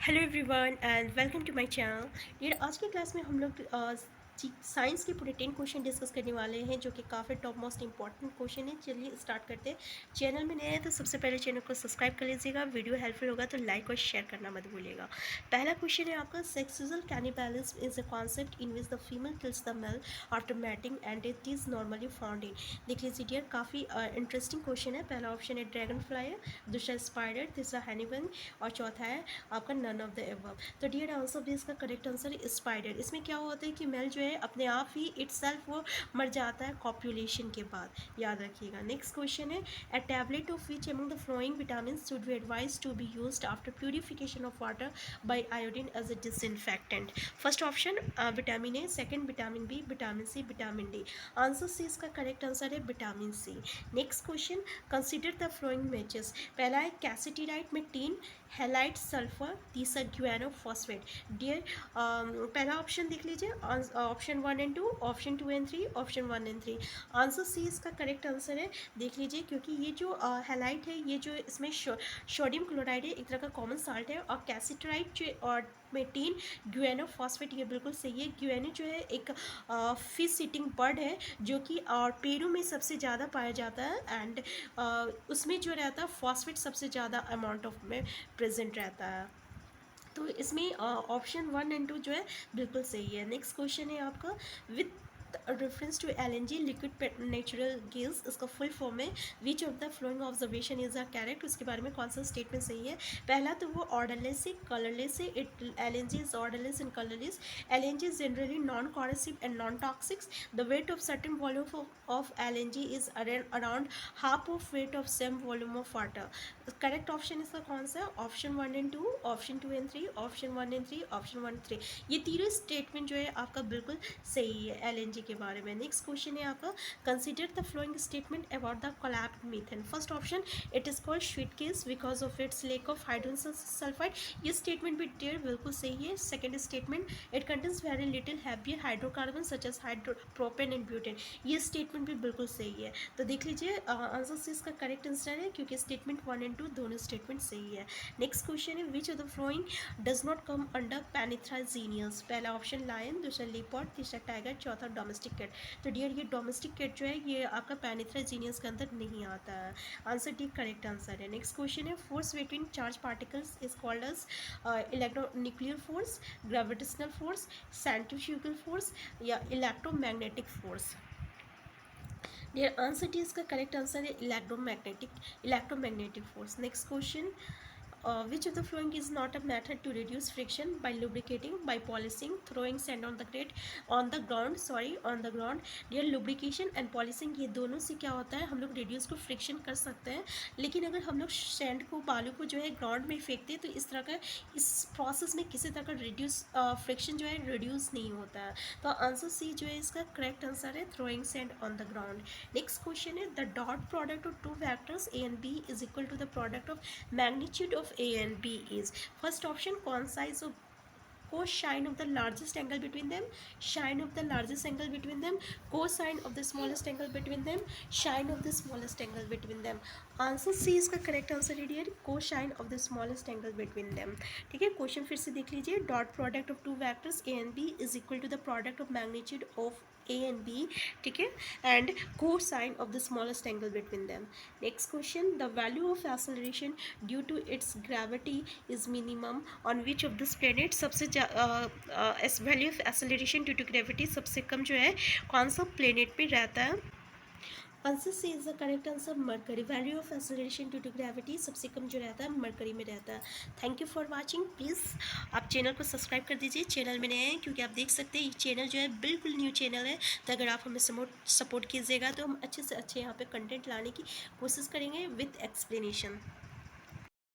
Hello everyone and welcome to my channel. Dear, आज की class में हम लोग साइंस के पूरे 10 क्वेश्चन डिस्कस करने वाले हैं जो कि काफ़ी टॉप मोस्ट इंपॉर्टेंट क्वेश्चन है। चलिए स्टार्ट करते हैं। चैनल में नए हैं तो सबसे पहले चैनल को सब्सक्राइब कर लीजिएगा। वीडियो हेल्पफुल होगा तो लाइक और शेयर करना मत भूलिएगा। पहला क्वेश्चन है आपका, sexual cannibalism is a concept in which the female kills the male after mating and it is normally found in. देख लीजिए डियर, काफ़ी इंटरेस्टिंग क्वेश्चन है। पहला ऑप्शन है ड्रैगन फ्लाई है, दूसरा स्पाइडर, तीसरा हैनिबल और चौथा है आपका नन ऑफ द एबव। तो डियर आंसर भी इसका करेक्ट आंसर है स्पाइडर। इसमें क्या होता है कि मेल जो है अपने आप ही इटसेल्फ वो मर जाता है कॉपुलेशन के बाद, याद रखिएगा। नेक्स्ट क्वेश्चन है, a tablet of which among the following vitamin should be advise to be used after purification of water by iodine as a disinfectant. First option vitamin A, second vitamin B, vitamin C, vitamin D. Answer C इसका correct answer है vitamin C. Next question, consider the following matches. पहला है cassiterite में tin, halite sulphur, तीसरा guano phosphate. Dear पहला option देख लीजिए, option 1 and 2, option 2 and 3, option 1 and 3। Answer C इसका करेक्ट आंसर है। देख लीजिए, क्योंकि ये जो हेलाइट है, ये जो इसमें सोडियम क्लोराइड है, एक तरह का कॉमन साल्ट है, और कैसिटराइट जो और मेटीन ग्यूएनो फॉस्फेट, ये बिल्कुल सही है। ग्यूएनो जो है एक फिश ईटिंग बर्ड है जो कि और पेड़ों में सबसे ज़्यादा पाया जाता है, एंड उसमें जो रहता है फॉस्फेट सबसे ज़्यादा अमाउंट ऑफ में प्रेजेंट रहता है। तो इसमें ऑप्शन 1 एंड 2 जो है बिल्कुल सही है। नेक्स्ट क्वेश्चन है आपका, with reference to LNG liquid natural gas, इसका फुल फॉर्म है which of the following observation is a correct. उसके बारे में कौन सा स्टेटमेंट सही है? पहला तो वो ऑर्डरलेस है, कलरलेस है। It LNG is odourless and colourless. LNG is generally non-corrosive and non-toxic. The weight of certain volume of LNG is around half of weight of same volume of water. Correct option इसका कौन सा है? Option 1 and 2, option 2 and 3, option 1 and 3, option 1 3। ये तीनों statement जो है आपका बिल्कुल सही है LNG के बारे में। नेक्स्ट क्वेश्चन है आपका, consider the following statement about the collapsed methane. First option, it is called sweet case because of its lack of hydrogen sulphide. ये स्टेटमेंट भी डियर बिल्कुल सही है। Second statement, it contains very little heavier hydrocarbon such as propane and butane. ये statement भी बिल्कुल सही है। तो देख लीजिए आंसर से इसका करेक्ट आंसर है, क्योंकि स्टेटमेंट 1 एंड 2 दोनों स्टेटमेंट सही है। नेक्स्ट क्वेश्चन है, which of the flowing does not come under पैनिथ्रा genius. पहला ऑप्शन लायन, दूसरा लेपर्ड, तीसरा टाइगर, चौथा डोमेस्टिक कैट। तो डियर ये डोमेस्टिक कैट जो है ये आपका पैनिथ्रा जीनियस के अंदर नहीं आता है। आंसर डी करेक्ट आंसर है। नेक्स्ट क्वेश्चन है, force between charge particles is called as electronuclear force, gravitational force, centrifugal force या electromagnetic force. Dear answer D इसका करेक्ट आंसर है electromagnetic force. Next question, which of the following is not a method to reduce friction? By lubricating, by polishing, throwing sand on the ground. Dear, lubrication and polishing ये दोनों से क्या होता है, हम लोग reduce को friction कर सकते हैं, लेकिन अगर हम लोग sand को, बालू को जो है ground में फेंकते हैं तो इस तरह का इस process में किसी तरह का reduce friction जो है reduce नहीं होता है। तो आंसर सी जो है इसका correct आंसर है throwing sand on the ground. Next question है, the dot product of two vectors A and B is equal to the product of magnitude of A and B is. First option, कौन सा is cosine of the largest angle between them, sine of the largest angle between them, cosine of the smallest angle between them, sine of the smallest angle between them. Answer C इसका correct answer है dear, cosine of the smallest angle between them. ठीक है, question फिर से देख लीजिए, dot product of two vectors A and B is equal to the product of magnitude of A and B, ठीक है, and cosine of the smallest angle between them. Next question, the value of acceleration due to its gravity is minimum on which of this planet? सबसे value of acceleration due to gravity सबसे कम जो है कौन सा planet पे रहता है? Answer C is the correct answer Mercury. Value of acceleration due to gravity सबसे कम जो रहता है मरकरी में रहता है। Thank you for watching. Please आप चैनल को सब्सक्राइब कर दीजिए, चैनल में नए हैं, क्योंकि आप देख सकते हैं ये चैनल जो है बिल्कुल न्यू चैनल है। तो अगर आप हमें सपोर्ट कीजिएगा तो हम अच्छे से अच्छे यहाँ पे कंटेंट लाने की कोशिश करेंगे विथ एक्सप्लेनेशन।